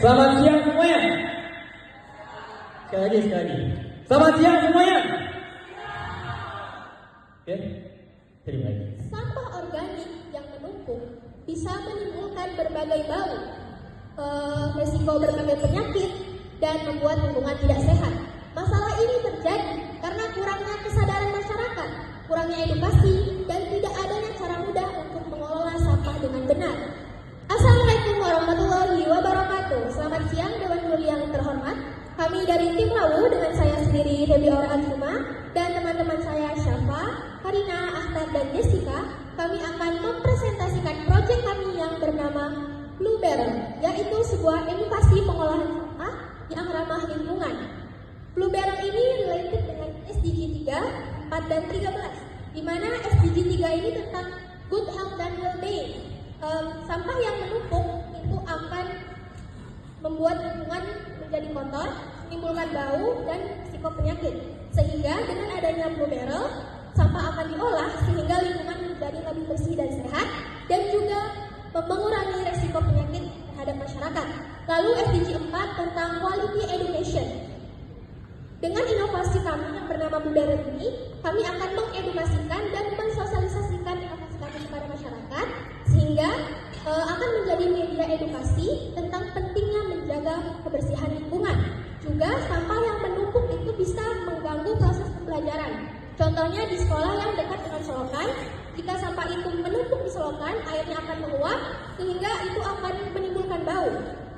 Selamat siang semuanya. Sekali lagi. Selamat siang semuanya. Oke, terima kasih. Sampah organik yang menumpuk bisa menimbulkan berbagai bau, resiko berbagai penyakit, dan membuat lingkungan tidak sehat. Masalah ini terjadi karena kurangnya kesadaran masyarakat, kurangnya edukasi, dan tidak adanya cara mudah untuk mengelola sampah dengan benar. Assalamualaikum warahmatullahi wabarakatuh. Selamat siang Dewan Mulia yang terhormat. Kami dari tim Lawu dengan saya sendiri Debbie Aura Azuma dan teman-teman saya Syafa, Karina, Ahmad, dan Jessica. Kami akan mempresentasikan proyek kami yang bernama Blue Barrel, yaitu sebuah edukasi pengolahan sampah yang ramah lingkungan. Blue Barrel ini related dengan SDG 3, 4, dan 13, di mana SDG 3 ini tentang good health dan well-being. Sampah yang menumpuk itu akan membuat lingkungan menjadi kotor, menimbulkan bau, dan risiko penyakit. Sehingga dengan adanya Blue Barrel, sampah akan diolah sehingga lingkungan menjadi lebih bersih dan sehat, dan juga mengurangi risiko penyakit terhadap masyarakat. Lalu SDG 4 tentang quality education. Dengan inovasi kami yang bernama Blue Barrel ini, kami akan mengedukasikan dan mensosialisasikan inovasi kami kepada masyarakat, sehingga akan menjadi media edukasi tentang pentingnya menjaga kebersihan lingkungan. Juga sampah yang menumpuk itu bisa mengganggu proses pembelajaran. Contohnya di sekolah yang dekat dengan selokan, jika sampah itu menumpuk di selokan, airnya akan menguap sehingga itu akan menimbulkan bau.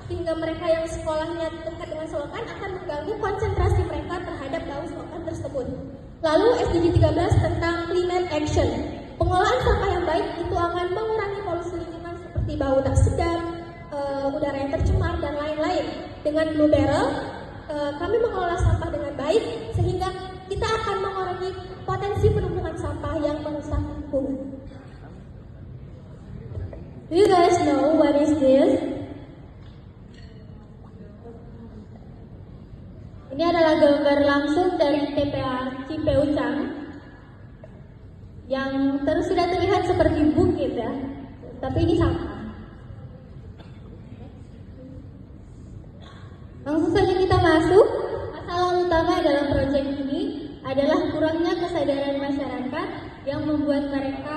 Sehingga mereka yang sekolahnya dekat dengan selokan akan mengganggu konsentrasi mereka terhadap bau selokan tersebut. Lalu SDG 13 tentang climate action. Pengolahan sampah yang baik itu akan mengurangi polusi lingkungan seperti bau tak sedap, udara yang tercemar, dan lain-lain. Dengan Blue Barrel, kami mengelola sampah dengan baik sehingga kita akan mengurangi potensi penumpukan sampah yang merusak lingkungan. Do you guys know what is this? Ini adalah gambar langsung dari TPA Cipeucang yang terus sudah terlihat seperti bukit ya, tapi ini sampah. Langsung saja kita masuk. Masalah utama dalam proyek ini adalah kurangnya kesadaran masyarakat yang membuat mereka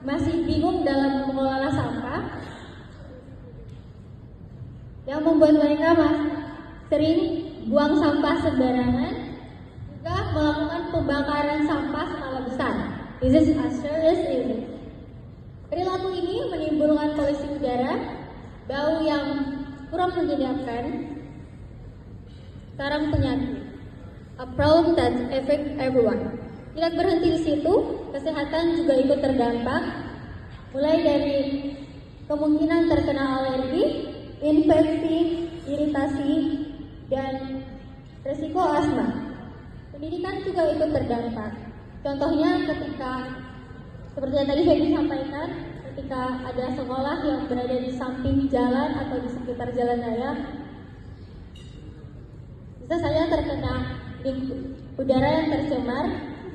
masih bingung dalam mengelola sampah, yang membuat mereka sering buang sampah sembarangan, juga melakukan pembakaran sampah skala besar. This is a serious issue. Perilaku ini menimbulkan polusi udara, bau yang kurang menyegarkan, sarang penyakit. A problem that affect everyone. Tidak berhenti di situ, kesehatan juga ikut terdampak, mulai dari kemungkinan terkena alergi, infeksi, iritasi, dan risiko asma. Pendidikan juga ikut terdampak. Contohnya ketika, seperti yang tadi saya disampaikan, ketika ada sekolah yang berada di samping jalan atau di sekitar jalan raya, bisa saja terkena udara yang tercemar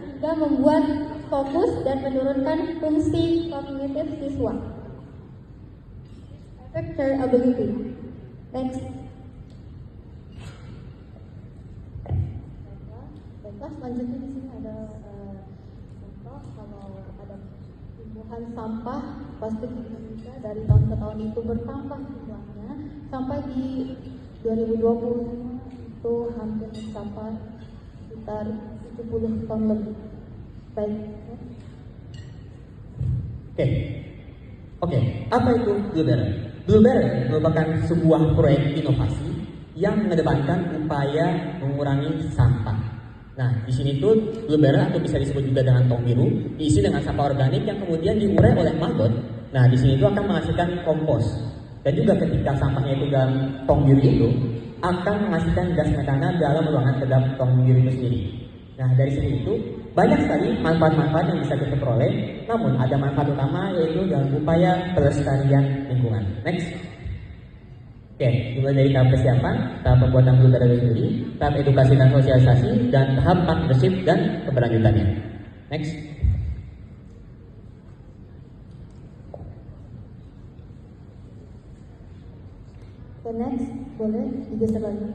sehingga membuat fokus dan menurunkan fungsi kognitif siswa. Affect their ability. Next. Baiklah, selanjutnya di sini ada contoh kalau ada tumbuhan sampah plastik di Indonesia dari tahun ke tahun itu bertambah jumlahnya sampai di 2020 itu hampir mencapai sekitar 70 ton lebih. Baik. Oke. Apa itu Blue Barrel? Blue Barrel merupakan sebuah proyek inovasi yang mengedepankan upaya mengurangi sampah. Nah, di sini tuh Blue Barrel atau bisa disebut juga dengan tong biru diisi dengan sampah organik yang kemudian diurai oleh maggot. Nah, di sini itu akan menghasilkan kompos. Dan juga ketika sampahnya itu dalam tong biru itu akan menghasilkan gas metana dalam ruangan kedap tong biru itu sendiri. Nah, dari sini itu banyak sekali manfaat-manfaat yang bisa kita peroleh. Namun ada manfaat utama yaitu dalam upaya pelestarian lingkungan. Next. Mulai dari tahap persiapan, tahap pembuatan Blue Barrel sendiri, tahap edukasi dan sosialisasi, dan tahap partnership dan keberlanjutannya. Next. Next, boleh digeser lagi.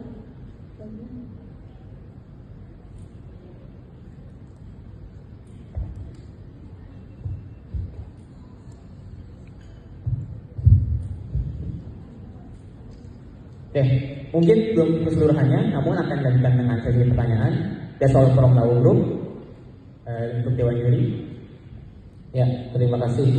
Oke, mungkin belum keseluruhannya, namun akan dilanjutkan dengan sesi pertanyaan. That's all from our group untuk Dewan Juri. Ya, terima kasih.